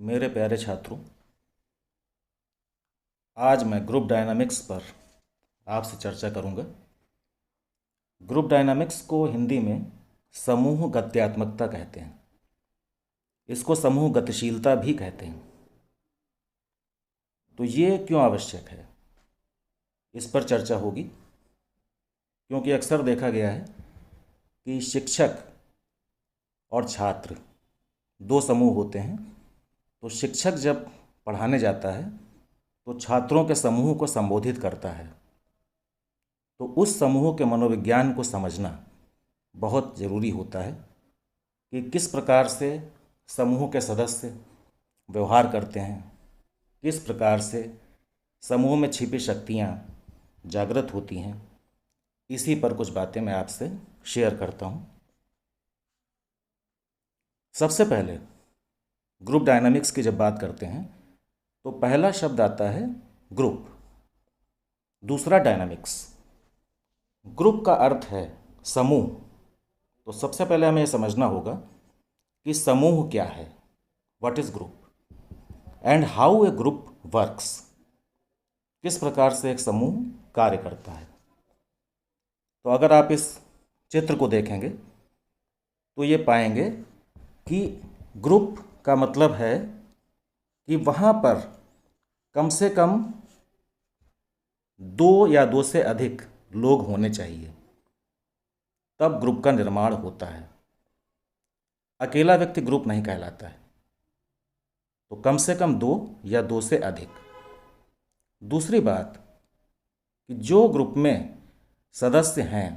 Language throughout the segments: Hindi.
मेरे प्यारे छात्रों, आज मैं ग्रुप डायनामिक्स पर आपसे चर्चा करूंगा। ग्रुप डायनामिक्स को हिंदी में समूह गत्यात्मकता कहते हैं। इसको समूह गतिशीलता भी कहते हैं। तो ये क्यों आवश्यक है, इस पर चर्चा होगी। क्योंकि अक्सर देखा गया है कि शिक्षक और छात्र दो समूह होते हैं। तो शिक्षक जब पढ़ाने जाता है तो छात्रों के समूह को संबोधित करता है। तो उस समूह के मनोविज्ञान को समझना बहुत ज़रूरी होता है कि किस प्रकार से समूह के सदस्य व्यवहार करते हैं, किस प्रकार से समूह में छिपी शक्तियाँ जागृत होती हैं। इसी पर कुछ बातें मैं आपसे शेयर करता हूँ। सबसे पहले ग्रुप डायनामिक्स की जब बात करते हैं तो पहला शब्द आता है ग्रुप, दूसरा डायनामिक्स। ग्रुप का अर्थ है समूह। तो सबसे पहले हमें यह समझना होगा कि समूह क्या है, what is group and how a group works. किस प्रकार से एक समूह कार्य करता है। तो अगर आप इस चित्र को देखेंगे तो ये पाएंगे कि ग्रुप का मतलब है कि वहाँ पर कम से कम दो या दो से अधिक लोग होने चाहिए, तब ग्रुप का निर्माण होता है। अकेला व्यक्ति ग्रुप नहीं कहलाता है। तो कम से कम दो या दो से अधिक। दूसरी बात कि जो ग्रुप में सदस्य हैं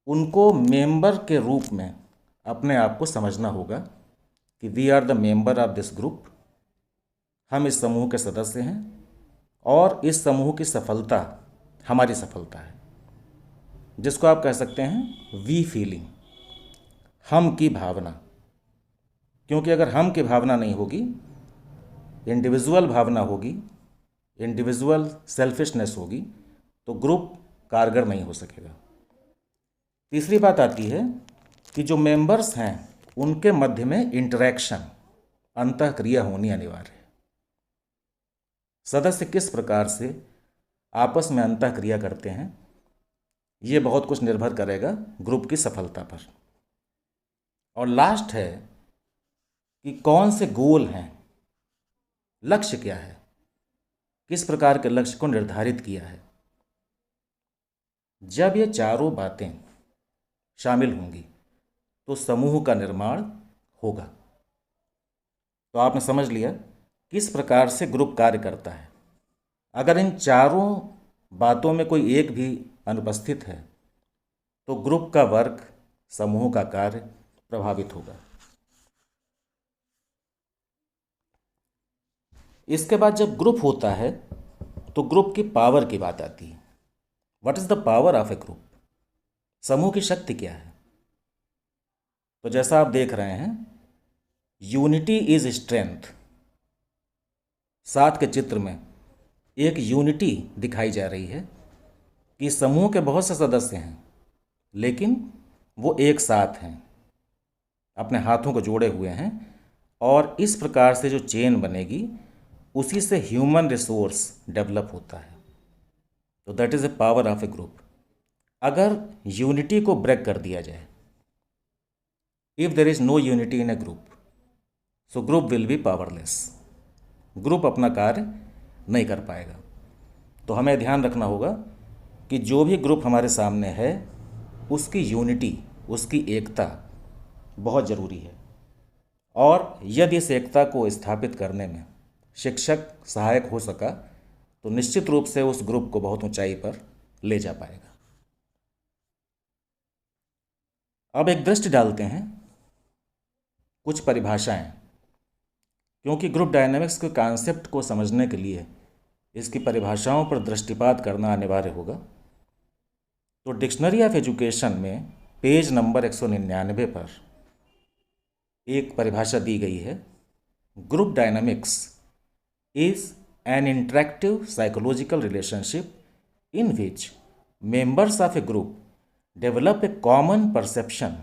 उनको मेंबर के रूप में अपने आप को समझना होगा कि we are the member of this group. हम इस समूह के सदस्य हैं और इस समूह की सफलता हमारी सफलता है, जिसको आप कह सकते हैं वी फीलिंग, हम की भावना। क्योंकि अगर हम की भावना नहीं होगी, इंडिविजुअल भावना होगी, इंडिविजुअल सेल्फिशनेस होगी, तो ग्रुप कारगर नहीं हो सकेगा। तीसरी बात आती है कि जो मेंबर्स हैं उनके मध्य में इंटरेक्शन, अंतःक्रिया होनी अनिवार्य है। सदस्य किस प्रकार से आपस में अंतःक्रिया करते हैं, ये बहुत कुछ निर्भर करेगा ग्रुप की सफलता पर। और लास्ट है कि कौन से गोल हैं, लक्ष्य क्या है, किस प्रकार के लक्ष्य को निर्धारित किया है। जब ये चारों बातें शामिल होंगी तो समूह का निर्माण होगा। तो आपने समझ लिया किस प्रकार से ग्रुप कार्य करता है। अगर इन चारों बातों में कोई एक भी अनुपस्थित है तो ग्रुप का वर्क, समूह का कार्य प्रभावित होगा। इसके बाद जब ग्रुप होता है तो ग्रुप की पावर की बात आती है। What is the power of a group, समूह की शक्ति क्या है। तो जैसा आप देख रहे हैं, यूनिटी इज स्ट्रेंथ। साथ के चित्र में एक यूनिटी दिखाई जा रही है कि समूह के बहुत से सदस्य हैं लेकिन वो एक साथ हैं, अपने हाथों को जोड़े हुए हैं। और इस प्रकार से जो चेन बनेगी उसी से ह्यूमन रिसोर्स डेवलप होता है। तो that is a power of a group. अगर यूनिटी को ब्रेक कर दिया जाए, if there is no unity in a group, so group will be powerless. Group अपना कार्य नहीं कर पाएगा। तो हमें ध्यान रखना होगा कि जो भी ग्रुप हमारे सामने है उसकी यूनिटी, उसकी एकता बहुत ज़रूरी है। और यदि इस एकता को स्थापित करने में शिक्षक सहायक हो सका तो निश्चित रूप से उस ग्रुप को बहुत ऊंचाई पर ले जा पाएगा। अब एक दृष्टि डालते हैं, कुछ परिभाषाएं, क्योंकि ग्रुप डायनामिक्स के कॉन्सेप्ट को समझने के लिए इसकी परिभाषाओं पर दृष्टिपात करना अनिवार्य होगा। तो डिक्शनरी ऑफ एजुकेशन में पेज नंबर 199 पर एक परिभाषा दी गई है। Group dynamics is an interactive psychological relationship in which members of a group develop a common perception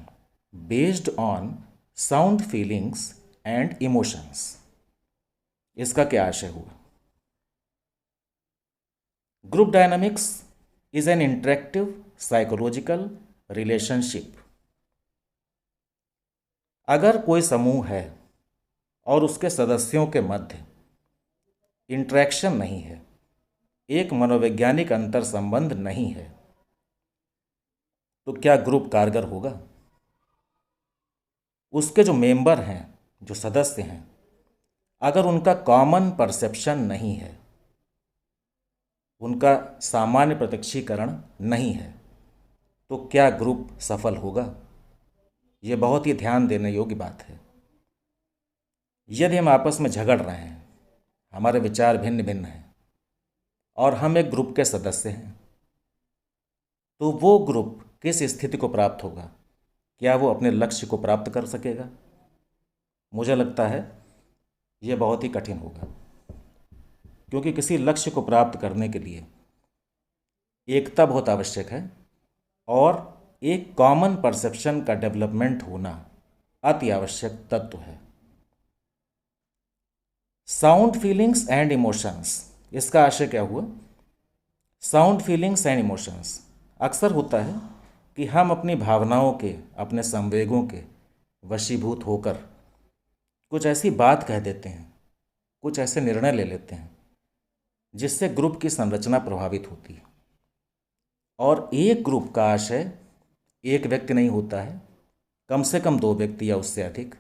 based on sound feelings and emotions. इसका क्या आशय हुआ? Group dynamics is an interactive psychological relationship. अगर कोई समूह है और उसके सदस्यों के मध्य इंटरेक्शन नहीं है, एक मनोवैज्ञानिक अंतर संबंध नहीं है, तो क्या ग्रुप कारगर होगा? उसके जो मेंबर हैं, जो सदस्य हैं, अगर उनका कॉमन परसेप्शन नहीं है, उनका सामान्य प्रत्यक्षीकरण नहीं है, तो क्या ग्रुप सफल होगा? ये बहुत ही ध्यान देने योग्य बात है। यदि हम आपस में झगड़ रहे हैं, हमारे विचार भिन्न भिन्न हैं और हम एक ग्रुप के सदस्य हैं, तो वो ग्रुप किस स्थिति को प्राप्त होगा? क्या वो अपने लक्ष्य को प्राप्त कर सकेगा? मुझे लगता है ये बहुत ही कठिन होगा, क्योंकि किसी लक्ष्य को प्राप्त करने के लिए एकता बहुत आवश्यक है और एक कॉमन परसेप्शन का डेवलपमेंट होना अति आवश्यक तत्व है। साउंड फीलिंग्स एंड इमोशंस, इसका आशय क्या हुआ? साउंड फीलिंग्स एंड इमोशंस अक्सर होता है कि हम अपनी भावनाओं के, अपने संवेगों के वशीभूत होकर कुछ ऐसी बात कह देते हैं, कुछ ऐसे निर्णय ले लेते हैं जिससे ग्रुप की संरचना प्रभावित होती है। और एक ग्रुप का आशय एक व्यक्ति नहीं होता है, कम से कम 2 व्यक्ति या उससे अधिक।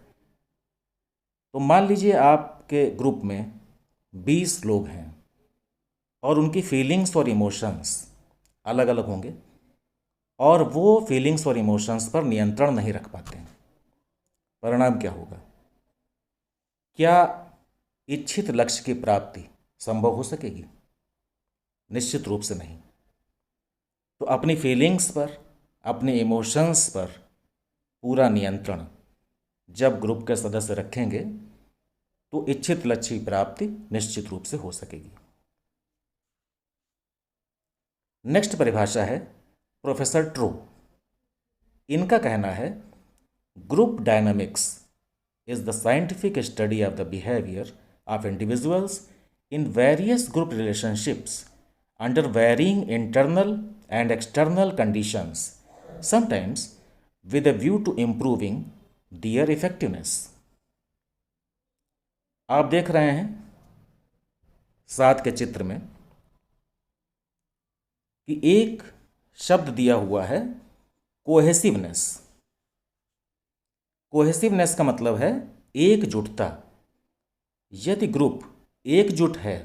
तो मान लीजिए आपके ग्रुप में 20 लोग हैं और उनकी फीलिंग्स और इमोशंस अलग अलग होंगे और वो फीलिंग्स और इमोशंस पर नियंत्रण नहीं रख पाते हैं। परिणाम क्या होगा? क्या इच्छित लक्ष्य की प्राप्ति संभव हो सकेगी? निश्चित रूप से नहीं। तो अपनी फीलिंग्स पर, अपने इमोशंस पर पूरा नियंत्रण जब ग्रुप के सदस्य रखेंगे तो इच्छित लक्ष्य की प्राप्ति निश्चित रूप से हो सकेगी। नेक्स्ट परिभाषा है प्रोफेसर ट्रू। इनका कहना है group dynamics is the scientific study of the behavior of individuals in various group relationships under varying internal and external conditions, sometimes with a view to improving their effectiveness. आप देख रहे हैं साथ के चित्र में कि एक शब्द दिया हुआ है कोहेसिवनेस। कोहेसिवनेस का मतलब है एकजुटता। यदि ग्रुप एकजुट है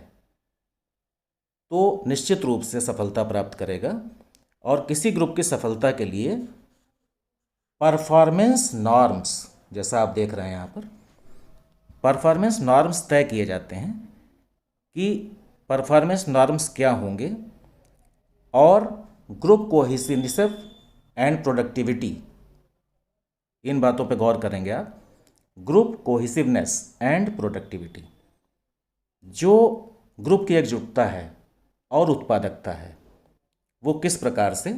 तो निश्चित रूप से सफलता प्राप्त करेगा और किसी ग्रुप की सफलता के लिए परफॉर्मेंस नॉर्म्स, जैसा आप देख रहे हैं यहाँ पर, परफॉर्मेंस नॉर्म्स तय किए जाते हैं कि परफॉर्मेंस नॉर्म्स क्या होंगे और ग्रुप कोहेसिवनेस एंड प्रोडक्टिविटी, इन बातों पे गौर करेंगे आप। ग्रुप कोहेसिवनेस एंड प्रोडक्टिविटी, जो ग्रुप की एकजुटता है और उत्पादकता है, वो किस प्रकार से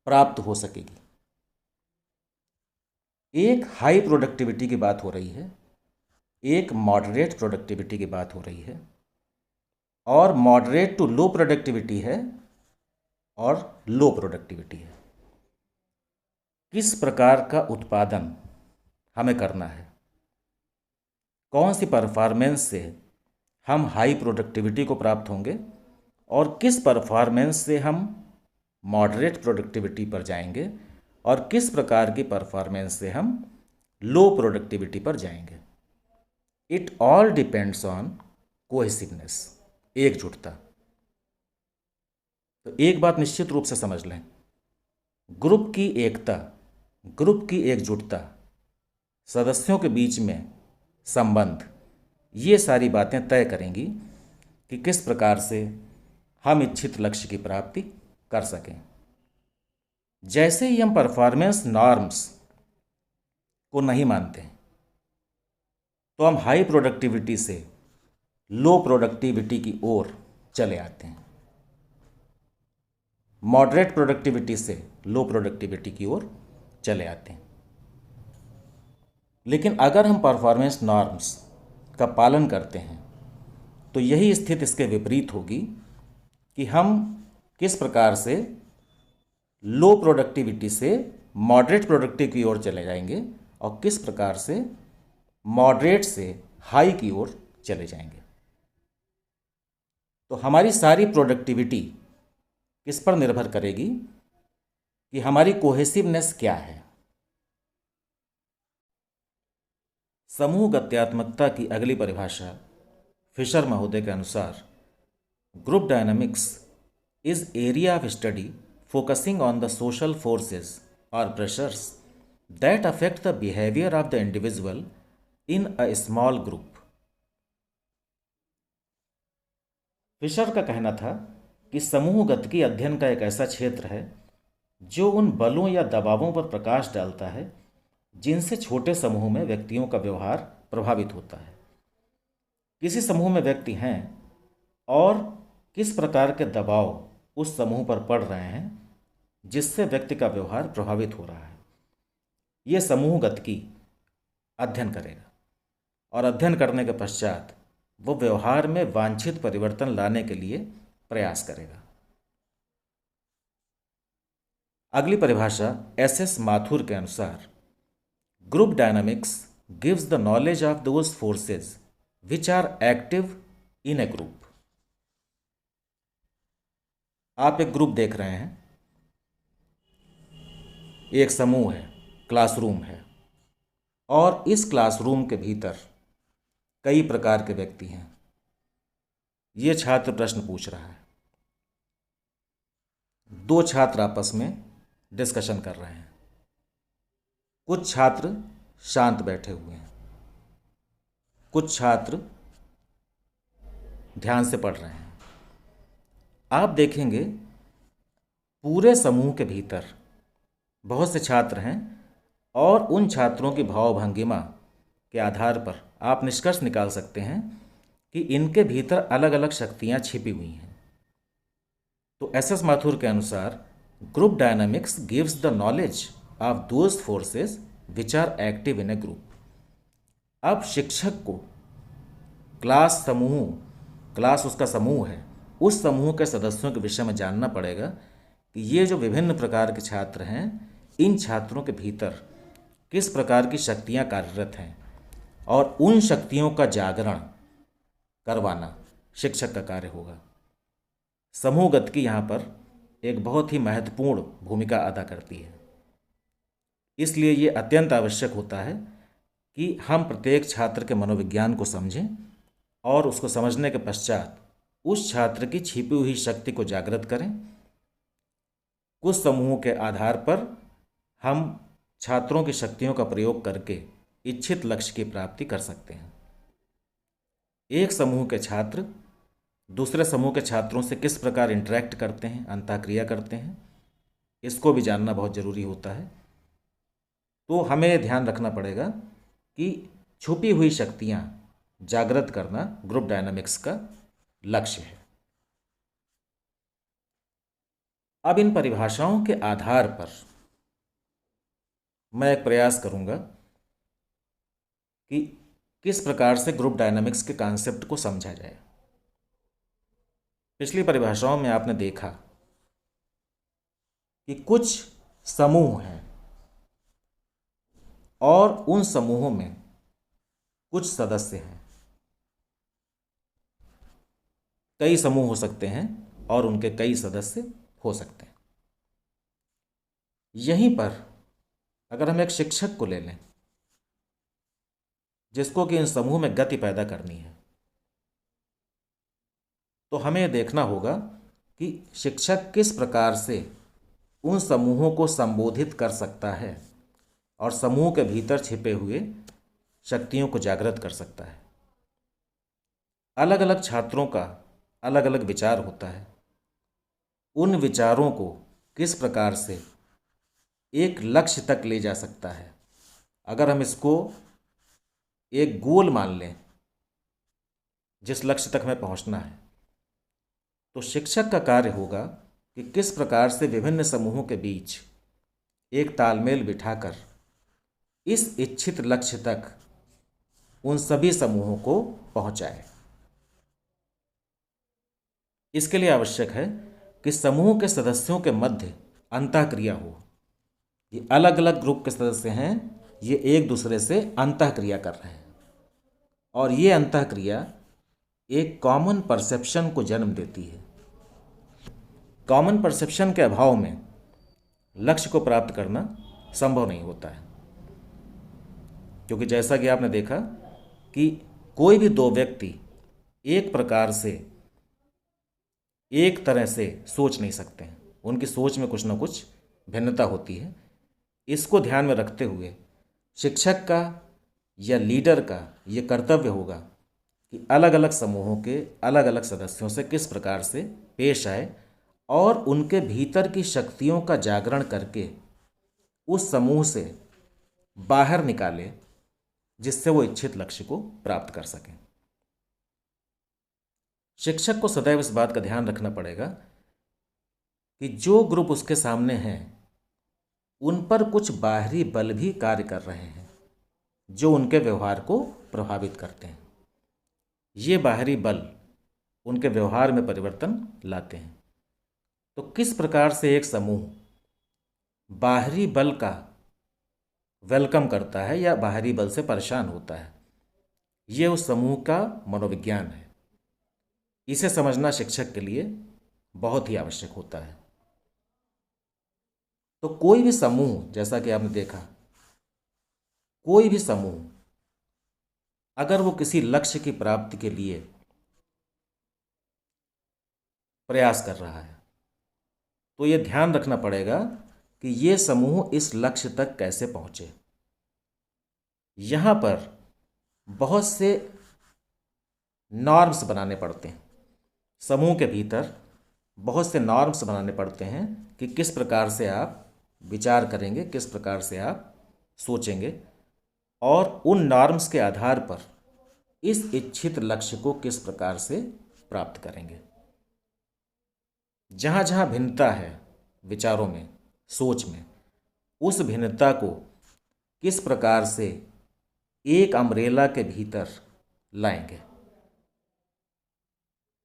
प्राप्त हो सकेगी। एक हाई प्रोडक्टिविटी की बात हो रही है, एक मॉडरेट प्रोडक्टिविटी की बात हो रही है, और मॉडरेट टू लो प्रोडक्टिविटी है और लो प्रोडक्टिविटी है। किस प्रकार का उत्पादन हमें करना है, कौन सी परफॉर्मेंस से हम हाई प्रोडक्टिविटी को प्राप्त होंगे और किस परफॉर्मेंस से हम मॉडरेट प्रोडक्टिविटी पर जाएंगे और किस प्रकार की परफॉर्मेंस से हम लो प्रोडक्टिविटी पर जाएंगे। It all depends on cohesiveness, एकजुटता। तो एक बात निश्चित रूप से समझ लें, ग्रुप की एकता, ग्रुप की एकजुटता, सदस्यों के बीच में संबंध, ये सारी बातें तय करेंगी कि किस प्रकार से हम इच्छित लक्ष्य की प्राप्ति कर सकें। जैसे ही हम परफॉर्मेंस नॉर्म्स को नहीं मानते तो हम हाई प्रोडक्टिविटी से लो प्रोडक्टिविटी की ओर चले आते हैं, मॉडरेट प्रोडक्टिविटी से लो प्रोडक्टिविटी की ओर चले आते हैं। लेकिन अगर हम परफॉर्मेंस नॉर्म्स का पालन करते हैं तो यही स्थिति इसके विपरीत होगी कि हम किस प्रकार से लो प्रोडक्टिविटी से मॉडरेट प्रोडक्टिव की ओर चले जाएंगे और किस प्रकार से मॉडरेट से हाई की ओर चले जाएंगे। तो हमारी सारी प्रोडक्टिविटी किस पर निर्भर करेगी कि हमारी कोहेसिवनेस क्या है। समूह गत्यात्मकता की अगली परिभाषा फिशर महोदय के अनुसार group dynamics is area of study focusing on the social forces or pressures that affect the behavior of the individual in a small group। Fisher का कहना था कि समूह गतिकी अध्ययन का एक ऐसा क्षेत्र है जो उन बलों या दबावों पर प्रकाश डालता है जिनसे छोटे समूह में व्यक्तियों का व्यवहार प्रभावित होता है। किसी समूह में व्यक्ति हैं और किस प्रकार के दबाव उस समूह पर पड़ रहे हैं जिससे व्यक्ति का व्यवहार प्रभावित हो रहा है, ये समूह गतिकी अध्ययन करेगा और अध्ययन करने के पश्चात वो व्यवहार में वांछित परिवर्तन लाने के लिए प्रयास करेगा। अगली परिभाषा एस माथुर के अनुसार group dynamics gives the knowledge of those forces which are active in a group. आप एक ग्रुप देख रहे हैं, एक समूह है, क्लासरूम है और इस क्लासरूम के भीतर कई प्रकार के व्यक्ति हैं। ये छात्र प्रश्न पूछ रहा है, दो छात्र आपस में डिस्कशन कर रहे हैं, कुछ छात्र शांत बैठे हुए हैं, कुछ छात्र ध्यान से पढ़ रहे हैं। आप देखेंगे पूरे समूह के भीतर बहुत से छात्र हैं और उन छात्रों की भावभंगिमा के आधार पर आप निष्कर्ष निकाल सकते हैं कि इनके भीतर अलग अलग शक्तियां छिपी हुई हैं। तो एस माथुर के अनुसार group dynamics gives the knowledge of those forces which are active in a group. अब शिक्षक को क्लास उसका समूह है, उस समूह के सदस्यों के विषय में जानना पड़ेगा कि ये जो विभिन्न प्रकार के छात्र हैं, इन छात्रों के भीतर किस प्रकार की शक्तियां कार्यरत हैं और उन शक्तियों का जागरण करवाना शिक्षक का कार्य होगा। समूह गतिकी यहाँ पर एक बहुत ही महत्वपूर्ण भूमिका अदा करती है। इसलिए ये अत्यंत आवश्यक होता है कि हम प्रत्येक छात्र के मनोविज्ञान को समझें और उसको समझने के पश्चात उस छात्र की छिपी हुई शक्ति को जागृत करें। कुछ समूहों के आधार पर हम छात्रों की शक्तियों का प्रयोग करके इच्छित लक्ष्य की प्राप्ति कर सकते हैं। एक समूह के छात्र दूसरे समूह के छात्रों से किस प्रकार इंटरेक्ट करते हैं, अंतःक्रिया करते हैं, इसको भी जानना बहुत ज़रूरी होता है। तो हमें ध्यान रखना पड़ेगा कि छुपी हुई शक्तियाँ जागृत करना ग्रुप डायनामिक्स का लक्ष्य है। अब इन परिभाषाओं के आधार पर मैं एक प्रयास करूंगा कि किस प्रकार से ग्रुप डायनामिक्स के कॉन्सेप्ट को समझा जाए। पिछली परिभाषाओं में आपने देखा कि कुछ समूह हैं और उन समूहों में कुछ सदस्य हैं। कई समूह हो सकते हैं और उनके कई सदस्य हो सकते हैं। यहीं पर अगर हम एक शिक्षक को ले लें जिसको कि इन समूह में गति पैदा करनी है, तो हमें यह देखना होगा कि शिक्षक किस प्रकार से उन समूहों को संबोधित कर सकता है और समूह के भीतर छिपे हुए शक्तियों को जागृत कर सकता है। अलग अलग छात्रों का अलग अलग विचार होता है। उन विचारों को किस प्रकार से एक लक्ष्य तक ले जा सकता है। अगर हम इसको एक गोल मान लें जिस लक्ष्य तक हमें पहुंचना है, तो शिक्षक का कार्य होगा कि किस प्रकार से विभिन्न समूहों के बीच एक तालमेल बिठाकर इस इच्छित लक्ष्य तक उन सभी समूहों को पहुंचाए। इसके लिए आवश्यक है कि समूह के सदस्यों के मध्य अंतःक्रिया हो। ये अलग अलग ग्रुप के सदस्य हैं, ये एक दूसरे से अंतःक्रिया कर रहे हैं और ये अंतःक्रिया एक कॉमन परसेप्शन को जन्म देती है। कॉमन परसेप्शन के अभाव में लक्ष्य को प्राप्त करना संभव नहीं होता है, क्योंकि जैसा कि आपने देखा कि कोई भी दो व्यक्ति एक प्रकार से एक तरह से सोच नहीं सकते हैं, उनकी सोच में कुछ ना कुछ भिन्नता होती है। इसको ध्यान में रखते हुए शिक्षक का या लीडर का ये कर्तव्य होगा कि अलग अलग समूहों के अलग अलग सदस्यों से किस प्रकार से पेश आए और उनके भीतर की शक्तियों का जागरण करके उस समूह से बाहर निकाले, जिससे वो इच्छित लक्ष्य को प्राप्त कर सकें। शिक्षक को सदैव इस बात का ध्यान रखना पड़ेगा कि जो ग्रुप उसके सामने हैं उन पर कुछ बाहरी बल भी कार्य कर रहे हैं जो उनके व्यवहार को प्रभावित करते हैं। ये बाहरी बल उनके व्यवहार में परिवर्तन लाते हैं। तो किस प्रकार से एक समूह बाहरी बल का वेलकम करता है या बाहरी बल से परेशान होता है, ये उस समूह का मनोविज्ञान है। इसे समझना शिक्षक के लिए बहुत ही आवश्यक होता है। तो कोई भी समूह, जैसा कि आपने देखा, कोई भी समूह अगर वो किसी लक्ष्य की प्राप्ति के लिए प्रयास कर रहा है तो ये ध्यान रखना पड़ेगा कि ये समूह इस लक्ष्य तक कैसे पहुँचे। यहाँ पर बहुत से नॉर्म्स बनाने पड़ते हैं, समूह के भीतर बहुत से नॉर्म्स बनाने पड़ते हैं कि किस प्रकार से आप विचार करेंगे, किस प्रकार से आप सोचेंगे और उन नॉर्म्स के आधार पर इस इच्छित लक्ष्य को किस प्रकार से प्राप्त करेंगे। जहाँ जहाँ भिन्नता है विचारों में, सोच में, उस भिन्नता को किस प्रकार से एक अम्ब्रेला के भीतर लाएंगे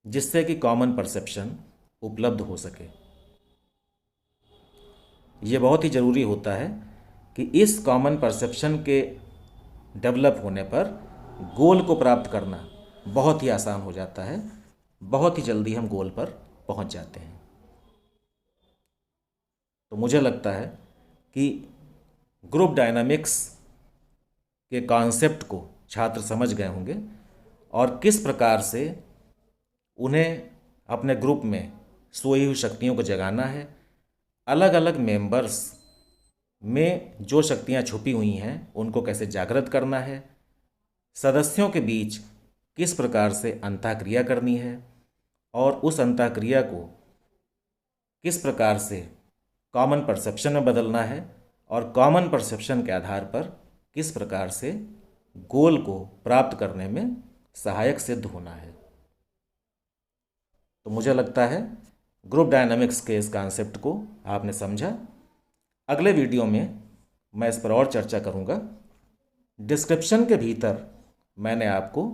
जिससे कि कॉमन परसेप्शन उपलब्ध हो सके। ये बहुत ही ज़रूरी होता है कि इस कॉमन परसेप्शन के डेवलप होने पर गोल को प्राप्त करना बहुत ही आसान हो जाता है, बहुत ही जल्दी हम गोल पर पहुंच जाते हैं। तो मुझे लगता है कि ग्रुप डायनामिक्स के कॉन्सेप्ट को छात्र समझ गए होंगे और किस प्रकार से उन्हें अपने ग्रुप में सोई हुई शक्तियों को जगाना है, अलग अलग मेंबर्स में जो शक्तियां छुपी हुई हैं उनको कैसे जागृत करना है, सदस्यों के बीच किस प्रकार से अंतःक्रिया करनी है और उस अंतःक्रिया को किस प्रकार से कॉमन परसेप्शन में बदलना है और कॉमन परसेप्शन के आधार पर किस प्रकार से गोल को प्राप्त करने में सहायक सिद्ध होना है। तो मुझे लगता है ग्रुप डायनामिक्स के इस कॉन्सेप्ट को आपने समझा। अगले वीडियो में मैं इस पर और चर्चा करूँगा। डिस्क्रिप्शन के भीतर मैंने आपको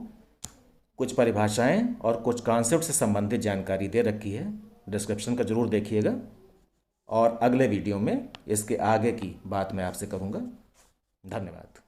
कुछ परिभाषाएं और कुछ कॉन्सेप्ट से संबंधित जानकारी दे रखी है, डिस्क्रिप्शन का ज़रूर देखिएगा और अगले वीडियो में इसके आगे की बात मैं आपसे करूँगा। धन्यवाद।